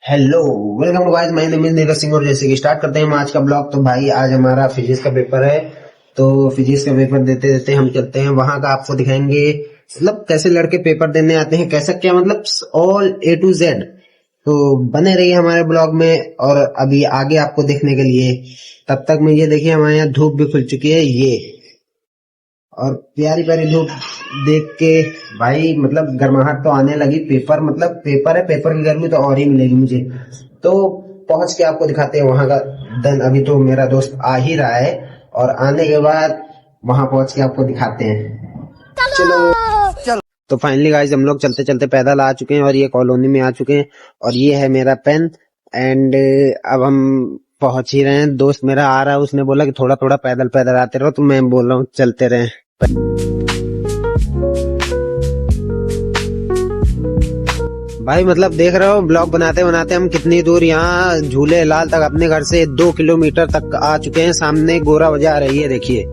Hello, welcome to guys, my name is Neeraj Singh. और जैसे कि स्टार्ट करते हैं हम आज का ब्लॉग। तो भाई आज हमारा फिजिक्स का पेपर है। तो फिजिक्स का पेपर देते देते हम चलते हैं वहां का, आपको दिखाएंगे मतलब कैसे लड़के पेपर देने आते हैं, कैसा क्या मतलब ऑल ए टू जेड। तो बने रहिए हमारे ब्लॉग में और अभी आगे आपको देखने के लिए। तब तक में ये देखिए हमारे यहाँ धूप भी खुल चुकी है ये, और प्यारी प्यारी धूप देख के भाई मतलब गर्माहट तो आने लगी। पेपर मतलब पेपर है, पेपर की गर्मी तो और ही मिलेगी मुझे। तो पहुंच के आपको दिखाते हैं वहां का। देन अभी तो मेरा दोस्त आ ही रहा है और आने के बाद वहां पहुंच के आपको दिखाते हैं। चलो चलो। तो फाइनली गाइस हम लोग चलते चलते पैदल आ चुके हैं और ये कॉलोनी में आ चुके हैं। और ये है मेरा पेन। एंड अब हम पहुंच ही रहे हैं। दोस्त मेरा आ रहा है, उसने बोला कि थोड़ा थोड़ा पैदल पैदल आते रहो, तो मैं बोल रहा हूँ चलते रहे। भाई मतलब देख रहे हो, ब्लॉग बनाते बनाते हम कितनी दूर यहाँ झूले लाल तक अपने घर से 2 किलोमीटर तक आ चुके हैं। सामने गोरा बाजार है, ये देखिए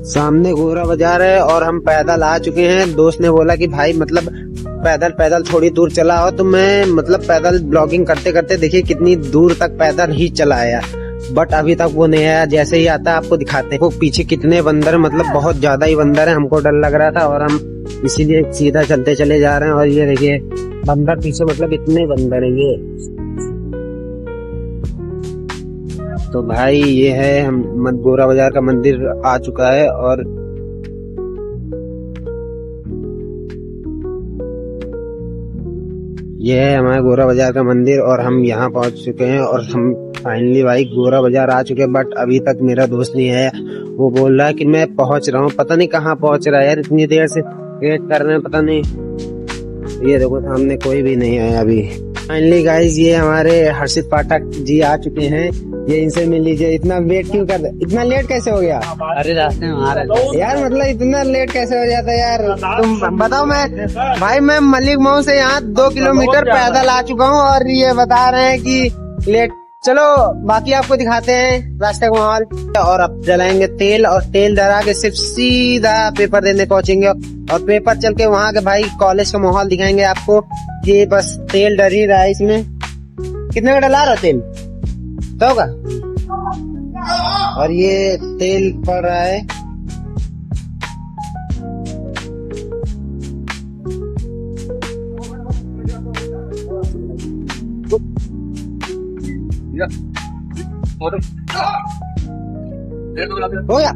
सामने गोरा बाजार है और हम पैदल आ चुके हैं। दोस्त ने बोला कि भाई मतलब पैदल पैदल थोड़ी दूर चला हो, तो मैं मतलब पैदल ब्लॉगिंग करते करते देखिए कितनी दूर तक पैदल ही चला आया। बट अभी तक वो नहीं आया। जैसे ही आता है आपको दिखाते हैं। वो पीछे कितने बंदर, मतलब बहुत ज्यादा ही बंदर है। हमको डर लग रहा था और हम इसीलिए सीधा चलते चले जा रहे हैं। और ये देखिए बंदर पीछे, मतलब इतने बंदर है ये। तो भाई ये है हम गोरा बाजार का मंदिर आ चुका है। और ये है हमारा गोरा बाजार का मंदिर और हम यहाँ पहुंच चुके हैं। और हम फाइनली भाई गोरा बाजार आ चुके हैं। बट अभी तक मेरा दोस्त नहीं आया। वो बोल रहा है कि मैं पहुंच रहा हूँ, पता नहीं कहाँ पहुंच रहा है यार। इतनी देर से वेट कर रहे हैं, पता नहीं। ये देखो सामने कोई भी नहीं आया अभी। फाइनली गाइस ये हमारे हर्षित पाठक जी आ चुके हैं। ये इनसे मिल लीजिए। इतना वेट क्यों कर रहे, इतना लेट कैसे हो गया? अरे रास्ते में आ रहे थे यार मतलब इतना लेट कैसे हो जाता है यार, तुम बताओ। मैं मलिक मऊ से यहाँ 2 किलोमीटर पैदल आ चुका हूँ और ये बता रहे हैं कि लेट। चलो बाकी आपको दिखाते हैं रास्ते का माहौल। और अब जलाएंगे तेल और तेल डरा के सिर्फ सीधा पेपर देने पहुंचेंगे। और पेपर चल के वहाँ के भाई कॉलेज का माहौल दिखाएंगे आपको। ये बस तेल डर ही रहा है इसमें। कितने का डला रहा तेल तो होगा? और ये तेल पड़ रहा है। हो गया?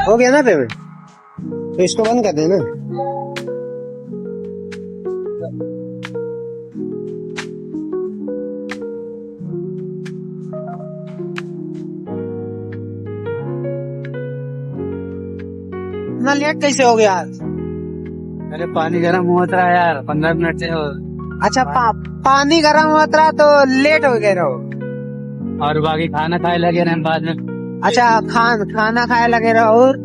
हो गया ना पेमेंट? तो इसको बंद कर देना। इतना लेट कैसे हो गया आज? अरे पानी गर्म हुआ था यार, 15 मिनट से हो। अच्छा पानी गर्म हुआ था तो लेट हो गए रहो। और बाकी खाना खाए लगे रहे बाद में। अच्छा खाना खाए लगे रहो और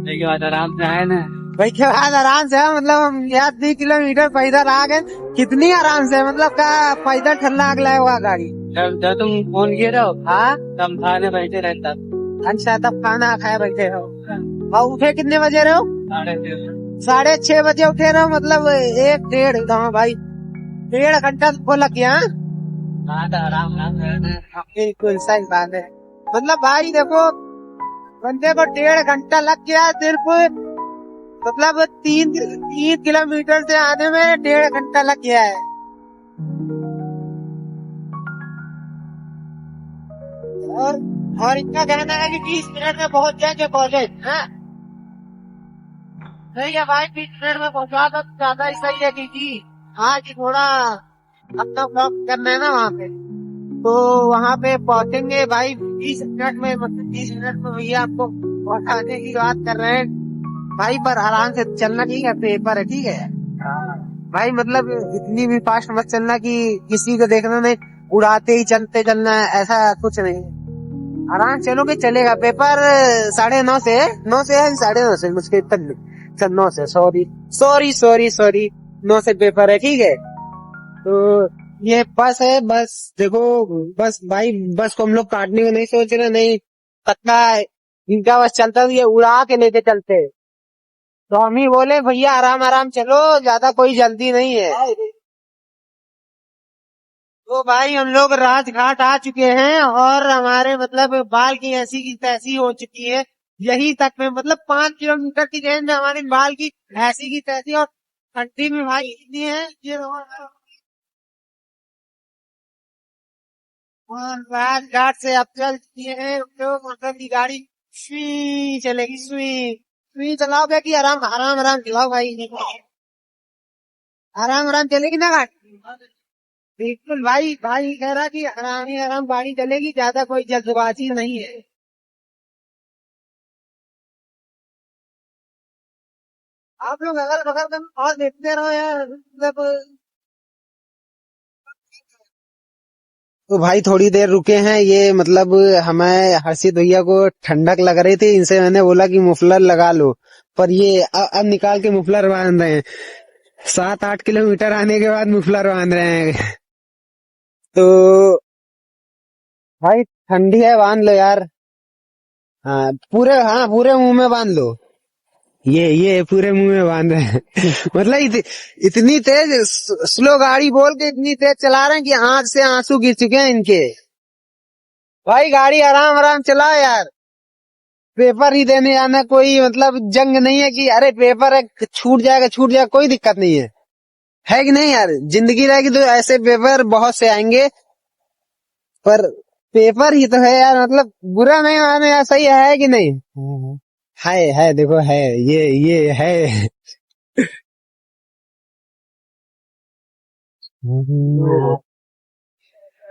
लेकिन बाद आराम से आए ना। भाई के बाद आराम से, मतलब हम यहाँ 2 किलोमीटर पैदल आ गए। कितनी आराम से, मतलब का पैदल ठल्ला अगला हुआ गाड़ी। जब तुम फोन किए रहो, हाँ तब खाने बैठे रहता। अच्छा तब खाना खाए बैठे रहो। और उठे कितने बजे रहो? 6:30। 6:30 बजे उठे रहो, मतलब 1 डेढ़ भाई 1.5 घंटा तो लग गया। हाँ तो आराम बिल्कुल सही बात है। मतलब भाई देखो बंदे को 1.5 घंटा लग गया सिर्फ, मतलब 3 किलोमीटर से आने में 1.5 घंटा लग गया है। और इनका कहना है कि 20 मिनट में पहुंच जाएंगे कॉलेज। हाँ नहीं है भाई, 20 मिनट में पहुंचा दो ज्यादा ही सही है। क्योंकि आज थोड़ा अपना ब्लॉग करना है ना वहाँ पे, तो वहाँ पे पहुंचेंगे भाई 20 मिनट में। मतलब 20 मिनट में भैया आपको पहुंचाने की बात कर रहे हैं भाई। पर आराम से चलना, ठीक है? पेपर है, ठीक है भाई। मतलब इतनी भी फास्ट मत चलना कि किसी को देखना नहीं, उड़ाते ही चलते चलना है, ऐसा कुछ नहीं। आराम चलोगे चलेगा। पेपर 9:30 से 9 से है, 9:30 से मुझके तक 9 से। सॉरी 9 से पेपर है, ठीक है? तो ये बस है। बस देखो बस भाई, बस को हम लोग काटने को नहीं सोच रहे, नहीं पता है इनका बस चलता तो ये उड़ा के लेके चलते। तो हम ही बोले भैया आराम आराम चलो, ज्यादा कोई जल्दी नहीं है। तो भाई हम लोग राजघाट आ चुके हैं और हमारे मतलब बाल की ऐसी की तैसी हो चुकी है। यही तक में मतलब 5 किलोमीटर की रेंज में हमारी बाल की ऐसी की तैसी, और ठंडी में भाई इतनी है ये। और राजघाट से अब चल दिए हैं तो मतलब की गाड़ी स्वी चलेगी, स्वी स्वी चलाओगे कि आराम आराम आराम चलाओ भाई, आराम आराम चलेगी ना गाड़ी। बिल्कुल भाई, भाई कह रहा कि आराम ही आराम गाड़ी चलेगी, ज्यादा कोई जल्दबाजी नहीं है। आप लोग अगल बगल में और देखते रहो यार, मतलब। तो भाई थोड़ी देर रुके हैं, ये मतलब हमें हर्षित भैया को ठंडक लग रही थी, इनसे मैंने बोला कि मुफलर लगा लो, पर ये अब निकाल के मुफलर बांध रहे हैं। 7-8 किलोमीटर आने के बाद मुफलर बांध रहे हैं। तो भाई ठंडी है, बांध लो यार। हाँ पूरे मुंह में बांध लो। ये पूरे मुंह में बांध रहे हैं। मतलब इतनी तेज स्लो गाड़ी बोल के इतनी तेज चला रहे हैं कि आंख से आंसू गिर चुके हैं इनके। भाई गाड़ी आराम आराम चलाओ यार, पेपर ही देने आना, कोई मतलब जंग नहीं है कि अरे पेपर है छूट जाएगा छूट जाएगा, कोई दिक्कत नहीं है कि नहीं यार। जिंदगी रहेगी तो ऐसे पेपर बहुत से आएंगे, पर पेपर ही तो है यार, मतलब बुरा नहीं माने यार, सही है कि नहीं। है देखो है, ये है।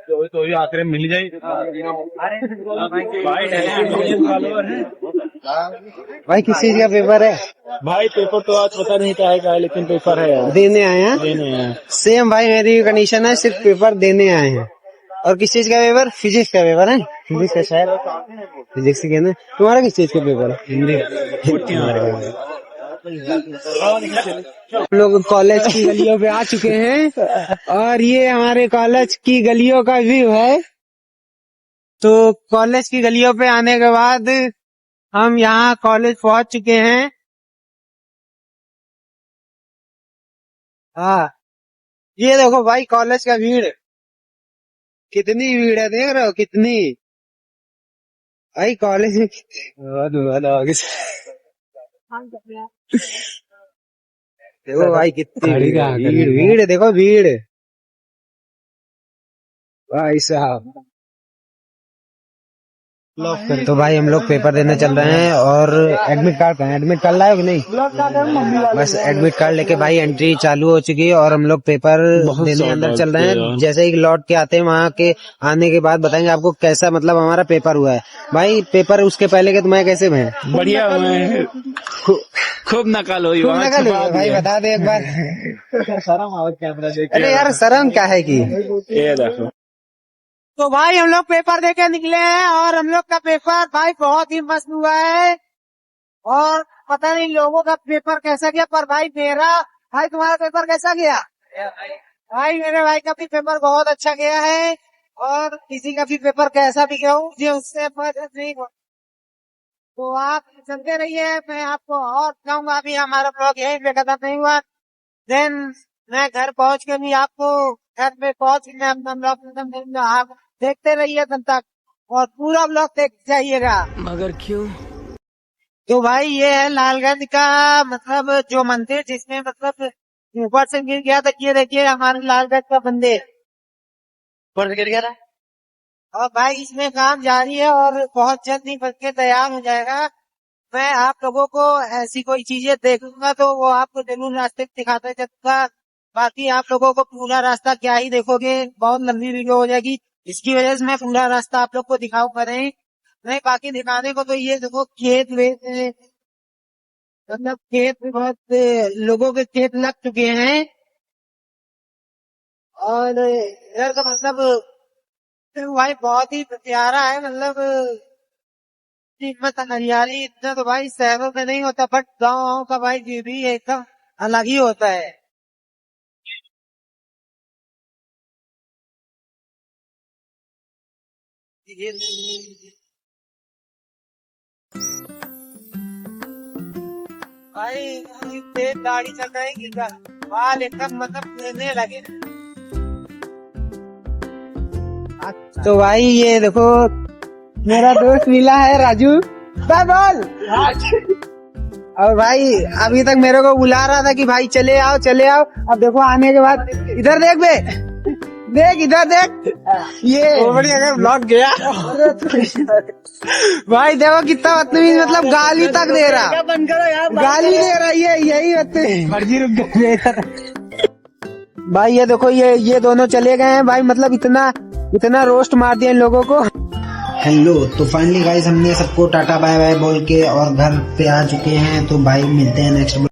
तो ये आखिर में मिल जाए। भाई किस चीज का पेपर है? भाई पेपर तो आज पता नहीं क्या है, लेकिन पेपर है यार। देने आए हैं। देने हैं। सेम भाई मेरी कंडीशन है, सिर्फ पेपर देने आए हैं। और किस चीज का पेपर? फिजिक्स का पेपर है, फिजिक्स का शायद, फिजिक्स के ना। तुम्हारा किस चीज का पेपर है? हिंदी। हम लोग कॉलेज की गलियों पे आ चुके हैं और ये हमारे कॉलेज की गलियों का व्यू है। तो कॉलेज की गलियों पे आने के बाद हम यहाँ कॉलेज पहुंच चुके हैं। हाँ, ये देखो भाई कॉलेज का भीड़, कितनी भीड़ है देख रहे हो कितनी। भाई कॉलेज में देखो भाई कितनी भीड़ भीड़ भीड़ देखो भीड़, भाई साहब। तो भाई हम लोग पेपर देने चल रहे हैं और एडमिट कार्ड कहाँ है? एडमिट कार्ड लाए हो कि नहीं? बस एडमिट कार्ड लेके भाई एंट्री चालू हो चुकी है और हम लोग पेपर देने अंदर चल रहे हैं। जैसे ही लौट के आते हैं वहाँ के आने के बाद बताएंगे आपको कैसा मतलब हमारा पेपर हुआ है। भाई पेपर उसके पहले के तुम्हारे कैसे हुए? बढ़िया हुए, खूब नकल हुई, खूब नकल हुई है भाई, बता दे एक बार। शर्म आवत कैमरा देख अरे यार शर्म क्या है कि। ये देखो। तो भाई हम लोग पेपर देके निकले हैं और हम लोग का पेपर भाई बहुत ही मस्त हुआ है। और पता नहीं लोगों का पेपर कैसा गया, पर भाई मेरा, भाई तुम्हारा पेपर कैसा गया? भाई मेरे भाई का भी पेपर बहुत अच्छा गया है। और किसी का भी पेपर कैसा भी गया हो, मुझे उससे फर्क नहीं। तो आप चलते रहिए, मैं आपको और कहूंगा। अभी हमारा ब्लॉग यही पे खत्म नहीं हुआ। देन मैं घर पहुंच के भी आपको, घर पे पहुंच के मैं अपना ब्लॉग खत्म करूंगा। आप देखते रहिए तब तक और पूरा ब्लॉग देख जाइएगा। मगर क्यों? तो भाई ये है लालगंज का मतलब जो मंदिर जिसमें मतलब ऊपर से गिर गया था, ये देखिए हमारे लालगंज का मंदिर ऊपर से गिर गया था। और भाई इसमें काम जारी है और बहुत जल्द ही बनके तैयार हो जाएगा। मैं आप लोगों को ऐसी कोई चीजें देखूंगा तो वो आपको जरूर रास्ते में दिखाता चलूंगा। बाकी आप लोगों को पूरा रास्ता क्या ही देखोगे, बहुत लंबी वीडियो हो जाएगी। इसकी वजह से मैं पूरा रास्ता आप लोग को दिखाऊंगा नहीं। नहीं बाकी दिखाने को तो ये देखो खेत वेत मतलब खेत में बहुत लोगों के खेत लग चुके हैं। और इधर का मतलब भाई बहुत ही प्यारा है, मतलब मतलब हरियाली इतना तो भाई शहरों में नहीं होता, बट गाँव का भाई ये भी एकदम अलग ही होता है। ये भाई तेज गाड़ी चल रही है, बाल एकदम मतलब लेने लगे। तो भाई ये देखो मेरा दोस्त मिला है राजू, बाय बोल। और भाई अभी तक मेरे को बुला रहा था कि भाई चले आओ चले आओ। अब देखो आने के बाद इधर देख बे, देख इधर देख, ये ब्लॉग गया। भाई देखो कितना बदतमीज, मतलब गाली तक दे रहा, बंद करो यार, गाली दे रहा, ये यही बदतमीज। मर्जी रुक गए। भाई ये देखो ये दोनों चले गए हैं भाई, मतलब इतना रोस्ट मार दिया इन लोगों को। हेलो, तो फाइनली गाइस हमने सबको टाटा बाय बाय बोल के और घर पे आ चुके हैं। तो भाई मिलते हैं नेक्स्ट